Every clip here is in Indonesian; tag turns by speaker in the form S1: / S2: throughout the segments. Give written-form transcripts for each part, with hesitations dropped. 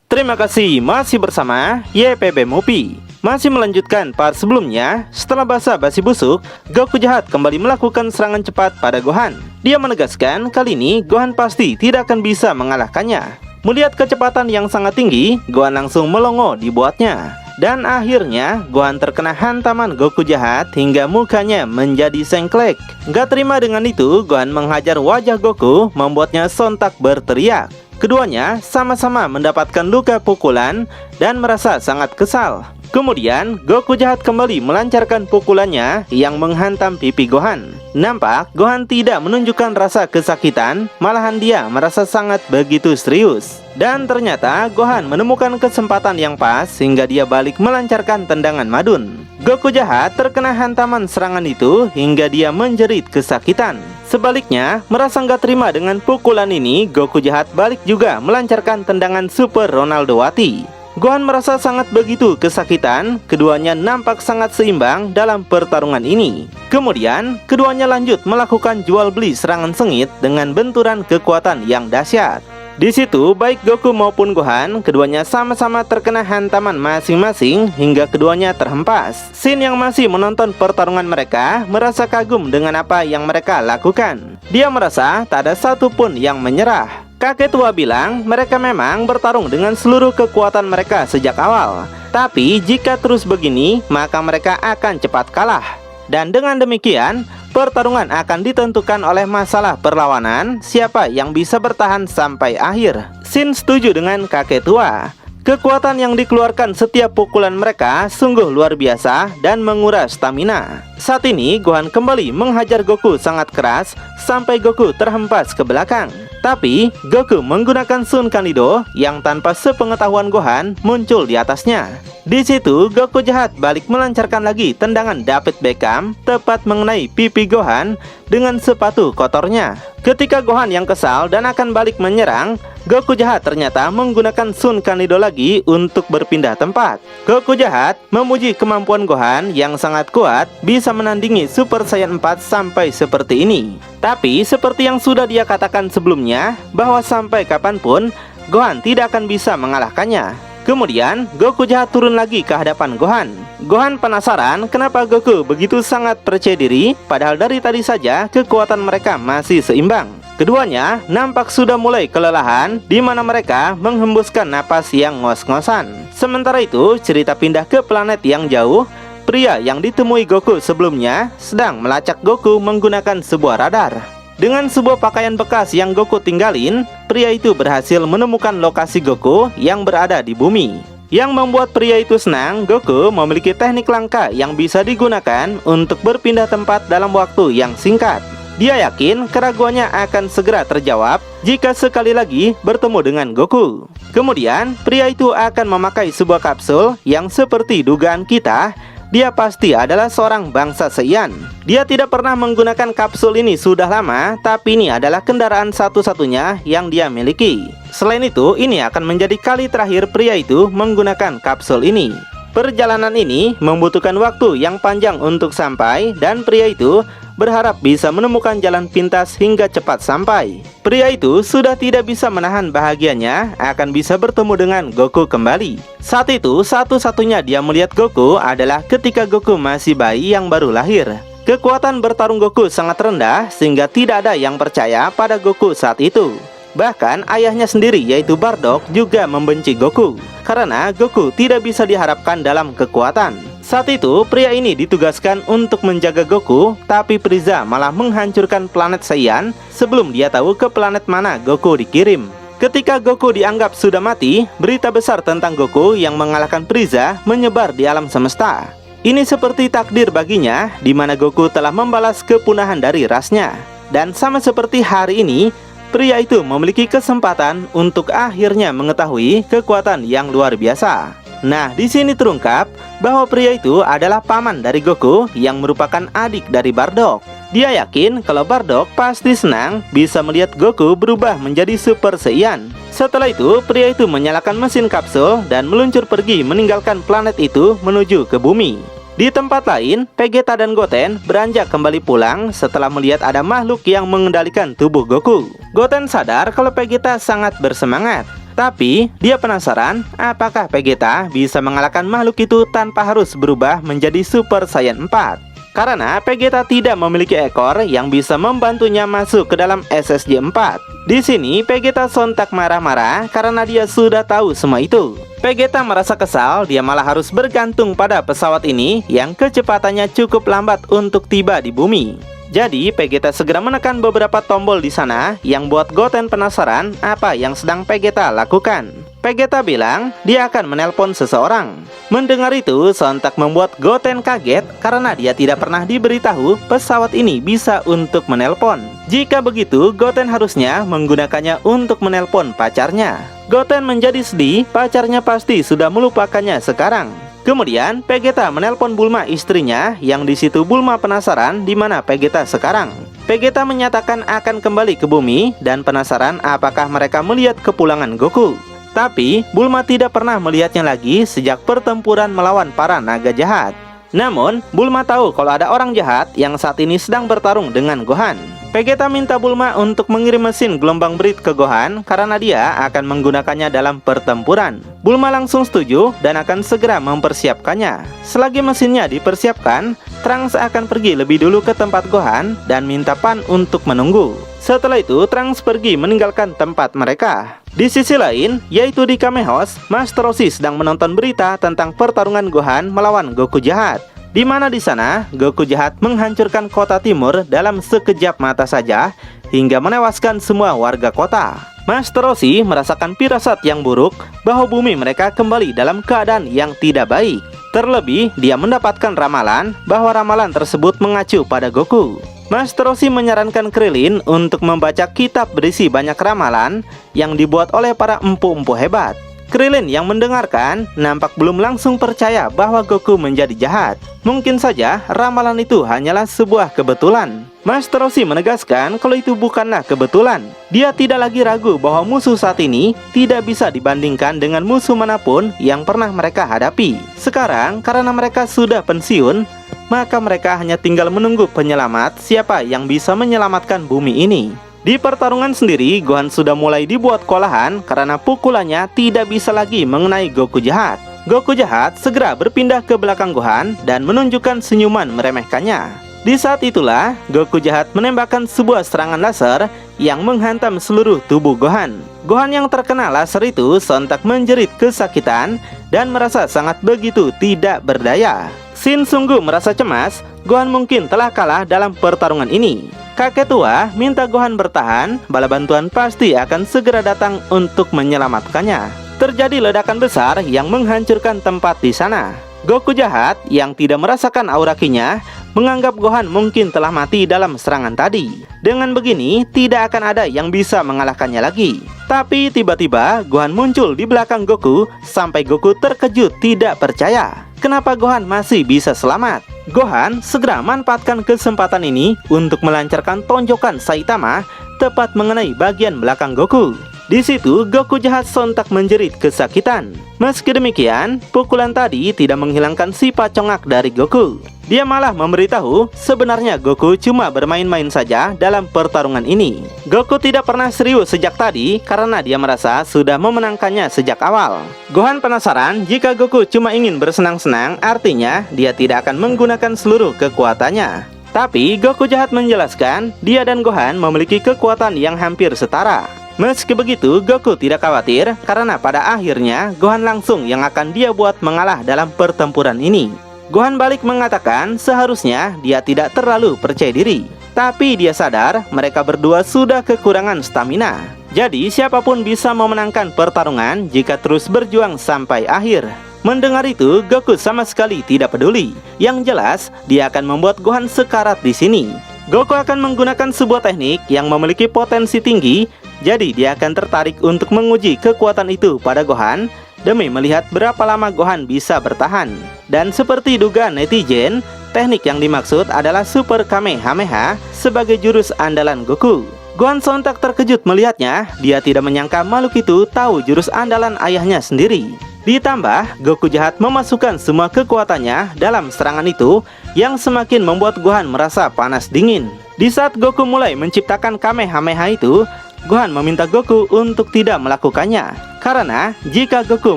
S1: Terima kasih masih bersama YPB Movie. Masih melanjutkan part sebelumnya, setelah basa-basi busuk, Goku jahat kembali melakukan serangan cepat pada Gohan. Dia menegaskan kali ini Gohan pasti tidak akan bisa mengalahkannya. Melihat kecepatan yang sangat tinggi, Gohan langsung melongo dibuatnya. Dan akhirnya Gohan terkena hantaman Goku jahat hingga mukanya menjadi sengklek. Gak terima dengan itu, Gohan menghajar wajah Goku membuatnya sontak berteriak. Keduanya sama-sama mendapatkan luka pukulan dan merasa sangat kesal. Kemudian Goku jahat kembali melancarkan pukulannya yang menghantam pipi Gohan. Nampak Gohan tidak menunjukkan rasa kesakitan, malahan dia merasa sangat begitu serius. Dan ternyata Gohan menemukan kesempatan yang pas hingga dia balik melancarkan tendangan madun. Goku jahat terkena hantaman serangan itu hingga dia menjerit kesakitan. Sebaliknya, merasa nggak terima dengan pukulan ini, Goku jahat balik juga melancarkan tendangan Super Ronaldo Wati. Gohan merasa sangat begitu kesakitan, keduanya nampak sangat seimbang dalam pertarungan ini. Kemudian, keduanya lanjut melakukan jual beli serangan sengit dengan benturan kekuatan yang dahsyat. Di situ, baik Goku maupun Gohan, keduanya sama-sama terkena hantaman masing-masing hingga keduanya terhempas. Shin yang masih menonton pertarungan mereka merasa kagum dengan apa yang mereka lakukan. Dia merasa tak ada satupun yang menyerah. Kakek tua bilang mereka memang bertarung dengan seluruh kekuatan mereka sejak awal. Tapi jika terus begini, maka mereka akan cepat kalah. Dan dengan demikian, pertarungan akan ditentukan oleh masalah perlawanan, siapa yang bisa bertahan sampai akhir. Shin setuju dengan kakek tua. Kekuatan yang dikeluarkan setiap pukulan mereka sungguh luar biasa dan menguras stamina. Saat ini Gohan kembali menghajar Goku sangat keras sampai Goku terhempas ke belakang. Tapi Goku menggunakan Sun Kanido yang tanpa sepengetahuan Gohan muncul di atasnya. Di situ Goku jahat balik melancarkan lagi tendangan David Beckham tepat mengenai pipi Gohan dengan sepatu kotornya. Ketika Gohan yang kesal dan akan balik menyerang, Goku jahat ternyata menggunakan Sun Kanido lagi untuk berpindah tempat. Goku jahat memuji kemampuan Gohan yang sangat kuat bisa menandingi Super Saiyan 4 sampai seperti ini. Tapi seperti yang sudah dia katakan sebelumnya, bahwa sampai kapanpun Gohan tidak akan bisa mengalahkannya. Kemudian Goku jahat turun lagi ke hadapan Gohan. Gohan penasaran kenapa Goku begitu sangat percaya diri, padahal dari tadi saja kekuatan mereka masih seimbang. Keduanya nampak sudah mulai kelelahan, di mana mereka menghembuskan napas yang ngos-ngosan. Sementara itu, cerita pindah ke planet yang jauh. Pria yang ditemui Goku sebelumnya sedang melacak Goku menggunakan sebuah radar. Dengan sebuah pakaian bekas yang Goku tinggalin, pria itu berhasil menemukan lokasi Goku yang berada di bumi. Yang membuat pria itu senang, Goku memiliki teknik langka yang bisa digunakan untuk berpindah tempat dalam waktu yang singkat. Dia yakin keraguannya akan segera terjawab jika sekali lagi bertemu dengan Goku. Kemudian, pria itu akan memakai sebuah kapsul yang seperti dugaan kita, dia pasti adalah seorang bangsa Saiyan. Dia tidak pernah menggunakan kapsul ini sudah lama, tapi ini adalah kendaraan satu-satunya yang dia miliki. Selain itu, ini akan menjadi kali terakhir pria itu menggunakan kapsul ini. Perjalanan ini membutuhkan waktu yang panjang untuk sampai, dan pria itu berharap bisa menemukan jalan pintas hingga cepat sampai. Pria itu sudah tidak bisa menahan bahagianya akan bisa bertemu dengan Goku kembali. Saat itu, satu-satunya dia melihat Goku adalah ketika Goku masih bayi yang baru lahir. Kekuatan bertarung Goku sangat rendah sehingga tidak ada yang percaya pada Goku saat itu. Bahkan ayahnya sendiri yaitu Bardock juga membenci Goku karena Goku tidak bisa diharapkan dalam kekuatan. Saat itu pria ini ditugaskan untuk menjaga Goku, tapi Frieza malah menghancurkan planet Saiyan sebelum dia tahu ke planet mana Goku dikirim. Ketika Goku dianggap sudah mati, berita besar tentang Goku yang mengalahkan Frieza menyebar di alam semesta. Ini seperti takdir baginya, di mana Goku telah membalas kepunahan dari rasnya. Dan sama seperti hari ini, pria itu memiliki kesempatan untuk akhirnya mengetahui kekuatan yang luar biasa. Nah, di sini terungkap bahwa pria itu adalah paman dari Goku yang merupakan adik dari Bardock. Dia yakin kalau Bardock pasti senang bisa melihat Goku berubah menjadi Super Saiyan. Setelah itu, pria itu menyalakan mesin kapsul dan meluncur pergi meninggalkan planet itu menuju ke bumi. Di tempat lain, Vegeta dan Goten beranjak kembali pulang setelah melihat ada makhluk yang mengendalikan tubuh Goku. Goten sadar kalau Vegeta sangat bersemangat. Tapi dia penasaran apakah Vegeta bisa mengalahkan makhluk itu tanpa harus berubah menjadi Super Saiyan 4. Karena Vegeta tidak memiliki ekor yang bisa membantunya masuk ke dalam SSJ 4. Di sini Vegeta sontak marah-marah karena dia sudah tahu semua itu. Vegeta merasa kesal, dia malah harus bergantung pada pesawat ini yang kecepatannya cukup lambat untuk tiba di bumi. Jadi Vegeta segera menekan beberapa tombol di sana yang buat Goten penasaran apa yang sedang Vegeta lakukan. Vegeta bilang dia akan menelpon seseorang. Mendengar itu sontak membuat Goten kaget karena dia tidak pernah diberitahu pesawat ini bisa untuk menelpon. Jika begitu, Goten harusnya menggunakannya untuk menelpon pacarnya. Goten menjadi sedih, pacarnya pasti sudah melupakannya sekarang. Kemudian Vegeta menelpon Bulma istrinya, yang di situ Bulma penasaran di mana Vegeta sekarang. Vegeta menyatakan akan kembali ke bumi dan penasaran apakah mereka melihat kepulangan Goku. Tapi Bulma tidak pernah melihatnya lagi sejak pertempuran melawan para naga jahat. Namun Bulma tahu kalau ada orang jahat yang saat ini sedang bertarung dengan Gohan. Vegeta minta Bulma untuk mengirim mesin gelombang berit ke Gohan karena dia akan menggunakannya dalam pertempuran. Bulma langsung setuju dan akan segera mempersiapkannya. Selagi mesinnya dipersiapkan, Trunks akan pergi lebih dulu ke tempat Gohan dan minta Pan untuk menunggu. Setelah itu Trunks pergi meninggalkan tempat mereka. Di sisi lain, yaitu di Kamehouse, Master Roshi sedang menonton berita tentang pertarungan Gohan melawan Goku jahat. Di mana di sana Goku jahat menghancurkan kota timur dalam sekejap mata saja hingga menewaskan semua warga kota. Master Roshi merasakan firasat yang buruk bahwa bumi mereka kembali dalam keadaan yang tidak baik. Terlebih dia mendapatkan ramalan bahwa ramalan tersebut mengacu pada Goku. Master Roshi menyarankan Krillin untuk membaca kitab berisi banyak ramalan yang dibuat oleh para empu-empu hebat. Krillin yang mendengarkan nampak belum langsung percaya bahwa Goku menjadi jahat. Mungkin saja ramalan itu hanyalah sebuah kebetulan. Master Roshi menegaskan kalau itu bukanlah kebetulan. Dia tidak lagi ragu bahwa musuh saat ini tidak bisa dibandingkan dengan musuh manapun yang pernah mereka hadapi. Sekarang karena mereka sudah pensiun, maka mereka hanya tinggal menunggu penyelamat siapa yang bisa menyelamatkan bumi ini. Di pertarungan sendiri, Gohan sudah mulai dibuat kewalahan karena pukulannya tidak bisa lagi mengenai Goku jahat. Goku jahat segera berpindah ke belakang Gohan dan menunjukkan senyuman meremehkannya. Di saat itulah, Goku jahat menembakkan sebuah serangan laser yang menghantam seluruh tubuh Gohan. Gohan yang terkena laser itu sontak menjerit kesakitan dan merasa sangat begitu tidak berdaya. Shin sungguh merasa cemas, Gohan mungkin telah kalah dalam pertarungan ini. Kakek tua minta Gohan bertahan, bala bantuan pasti akan segera datang untuk menyelamatkannya. Terjadi ledakan besar yang menghancurkan tempat di sana. Goku jahat yang tidak merasakan aura Ki-nya menganggap Gohan mungkin telah mati dalam serangan tadi. Dengan begini, tidak akan ada yang bisa mengalahkannya lagi. Tapi tiba-tiba Gohan muncul di belakang Goku sampai Goku terkejut tidak percaya. Kenapa Gohan masih bisa selamat? Gohan segera manfaatkan kesempatan ini untuk melancarkan tonjokan Saitama tepat mengenai bagian belakang Goku. Di situ Goku jahat sontak menjerit kesakitan. Meski demikian, pukulan tadi tidak menghilangkan sifat congak dari Goku. Dia malah memberitahu sebenarnya Goku cuma bermain-main saja dalam pertarungan ini. Goku tidak pernah serius sejak tadi karena dia merasa sudah memenangkannya sejak awal. Gohan penasaran jika Goku cuma ingin bersenang-senang, artinya dia tidak akan menggunakan seluruh kekuatannya. Tapi Goku jahat menjelaskan dia dan Gohan memiliki kekuatan yang hampir setara. Meski begitu, Goku tidak khawatir karena pada akhirnya Gohan langsung yang akan dia buat mengalah dalam pertempuran ini. Gohan balik mengatakan seharusnya dia tidak terlalu percaya diri. Tapi dia sadar mereka berdua sudah kekurangan stamina. Jadi siapapun bisa memenangkan pertarungan jika terus berjuang sampai akhir. Mendengar itu, Goku sama sekali tidak peduli. Yang jelas, dia akan membuat Gohan sekarat di sini. Goku akan menggunakan sebuah teknik yang memiliki potensi tinggi. Jadi dia akan tertarik untuk menguji kekuatan itu pada Gohan demi melihat berapa lama Gohan bisa bertahan. Dan seperti dugaan netizen, teknik yang dimaksud adalah Super Kamehameha sebagai jurus andalan Goku. Gohan sontak terkejut melihatnya. Dia tidak menyangka makhluk itu tahu jurus andalan ayahnya sendiri. Ditambah, Goku jahat memasukkan semua kekuatannya dalam serangan itu yang semakin membuat Gohan merasa panas dingin. Di saat Goku mulai menciptakan Kamehameha itu, Gohan meminta Goku untuk tidak melakukannya, karena jika Goku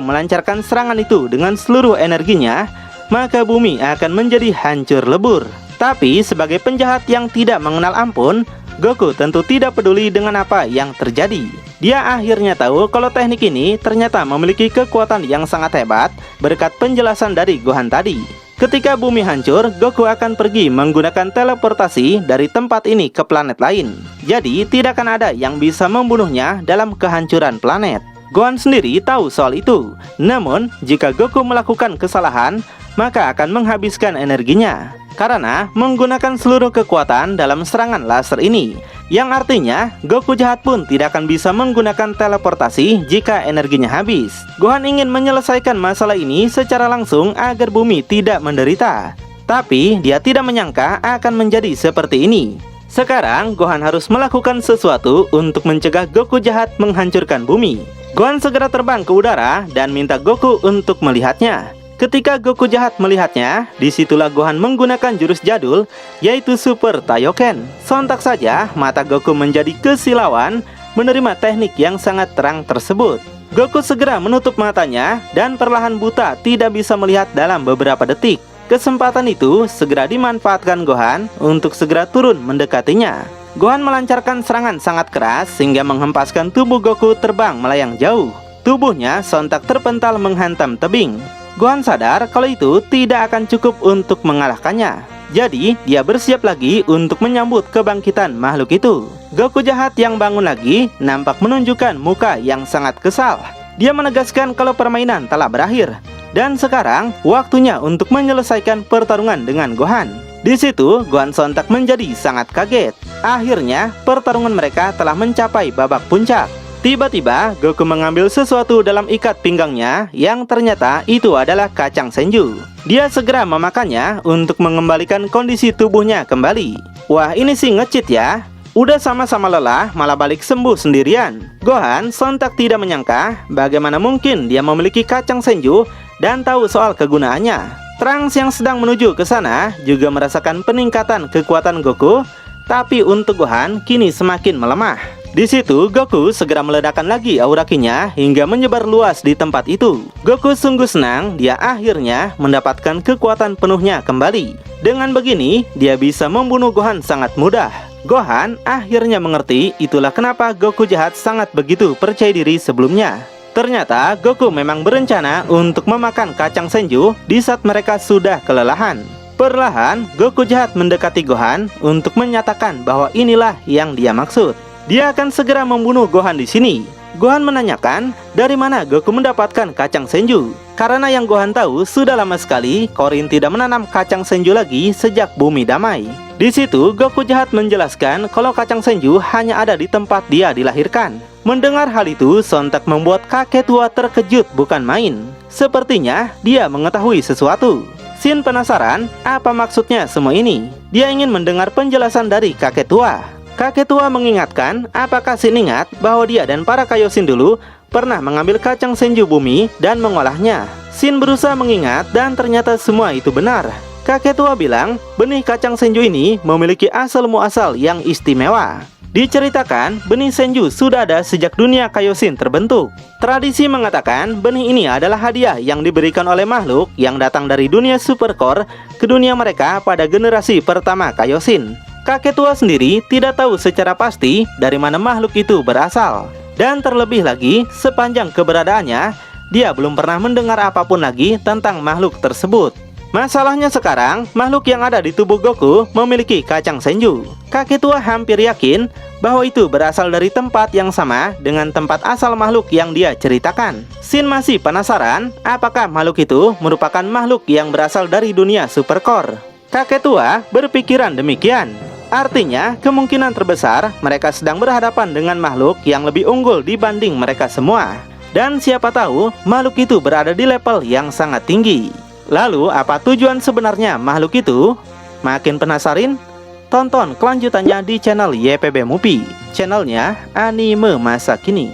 S1: melancarkan serangan itu dengan seluruh energinya, maka bumi akan menjadi hancur lebur. Tapi sebagai penjahat yang tidak mengenal ampun, Goku tentu tidak peduli dengan apa yang terjadi. Dia akhirnya tahu kalau teknik ini ternyata memiliki kekuatan yang sangat hebat berkat penjelasan dari Gohan tadi. Ketika bumi hancur, Goku akan pergi menggunakan teleportasi dari tempat ini ke planet lain. Jadi tidak akan ada yang bisa membunuhnya dalam kehancuran planet. Gohan sendiri tahu soal itu. Namun, jika Goku melakukan kesalahan, maka akan menghabiskan energinya, karena menggunakan seluruh kekuatan dalam serangan laser ini, yang artinya Goku jahat pun tidak akan bisa menggunakan teleportasi jika energinya habis. Gohan ingin menyelesaikan masalah ini secara langsung agar bumi tidak menderita, tapi dia tidak menyangka akan menjadi seperti ini. Sekarang Gohan harus melakukan sesuatu untuk mencegah Goku jahat menghancurkan bumi. Gohan segera terbang ke udara dan minta Goku untuk melihatnya. Ketika Goku jahat melihatnya, disitulah Gohan menggunakan jurus jadul, yaitu Super Taioken. Sontak saja, mata Goku menjadi kesilauan menerima teknik yang sangat terang tersebut. Goku segera menutup matanya dan perlahan buta tidak bisa melihat dalam beberapa detik. Kesempatan itu segera dimanfaatkan Gohan untuk segera turun mendekatinya. Gohan melancarkan serangan sangat keras sehingga menghempaskan tubuh Goku terbang melayang jauh. Tubuhnya sontak terpental menghantam tebing. Gohan sadar kalau itu tidak akan cukup untuk mengalahkannya. Jadi, dia bersiap lagi untuk menyambut kebangkitan makhluk itu. Goku jahat yang bangun lagi nampak menunjukkan muka yang sangat kesal. Dia menegaskan kalau permainan telah berakhir, dan sekarang waktunya untuk menyelesaikan pertarungan dengan Gohan. Di situ, Gohan sontak menjadi sangat kaget. Akhirnya, pertarungan mereka telah mencapai babak puncak. Tiba-tiba, Goku mengambil sesuatu dalam ikat pinggangnya yang ternyata itu adalah kacang senju. Dia segera memakannya untuk mengembalikan kondisi tubuhnya kembali. Wah, ini sih nge-cheat ya. Udah sama-sama lelah, malah balik sembuh sendirian. Gohan sontak tidak menyangka bagaimana mungkin dia memiliki kacang senju dan tahu soal kegunaannya. Trunks yang sedang menuju ke sana juga merasakan peningkatan kekuatan Goku, tapi untuk Gohan kini semakin melemah. Di situ, Goku segera meledakkan lagi aura Ki-nya hingga menyebar luas di tempat itu. Goku sungguh senang dia akhirnya mendapatkan kekuatan penuhnya kembali. Dengan begini, dia bisa membunuh Gohan sangat mudah. Gohan akhirnya mengerti itulah kenapa Goku jahat sangat begitu percaya diri sebelumnya. Ternyata Goku memang berencana untuk memakan kacang senju di saat mereka sudah kelelahan. Perlahan, Goku jahat mendekati Gohan untuk menyatakan bahwa inilah yang dia maksud. Dia akan segera membunuh Gohan di sini. Gohan menanyakan dari mana Goku mendapatkan kacang senju. Karena yang Gohan tahu sudah lama sekali Korin tidak menanam kacang senju lagi sejak bumi damai. Di situ Goku jahat menjelaskan kalau kacang senju hanya ada di tempat dia dilahirkan. Mendengar hal itu sontak membuat kakek tua terkejut bukan main. Sepertinya dia mengetahui sesuatu. Shin penasaran apa maksudnya semua ini. Dia ingin mendengar penjelasan dari kakek tua. Kakek tua mengingatkan apakah Shin ingat bahwa dia dan para Kaioshin dulu pernah mengambil kacang senju bumi dan mengolahnya. Shin berusaha mengingat dan ternyata semua itu benar. Kakek tua bilang benih kacang senju ini memiliki asal muasal yang istimewa. Diceritakan benih senju sudah ada sejak dunia Kaioshin terbentuk. Tradisi mengatakan benih ini adalah hadiah yang diberikan oleh makhluk yang datang dari dunia Supercore ke dunia mereka pada generasi pertama Kaioshin. Kakek tua sendiri tidak tahu secara pasti dari mana makhluk itu berasal. Dan terlebih lagi, sepanjang keberadaannya, dia belum pernah mendengar apapun lagi tentang makhluk tersebut. Masalahnya sekarang, makhluk yang ada di tubuh Goku memiliki kacang senju. Kakek tua hampir yakin bahwa itu berasal dari tempat yang sama dengan tempat asal makhluk yang dia ceritakan. Shin masih penasaran apakah makhluk itu merupakan makhluk yang berasal dari dunia Supercore. Kakek tua berpikiran demikian. Artinya, kemungkinan terbesar mereka sedang berhadapan dengan makhluk yang lebih unggul dibanding mereka semua. Dan siapa tahu, makhluk itu berada di level yang sangat tinggi. Lalu, apa tujuan sebenarnya makhluk itu? Makin penasaran? Tonton kelanjutannya di channel YPB Movie, channelnya anime masa kini.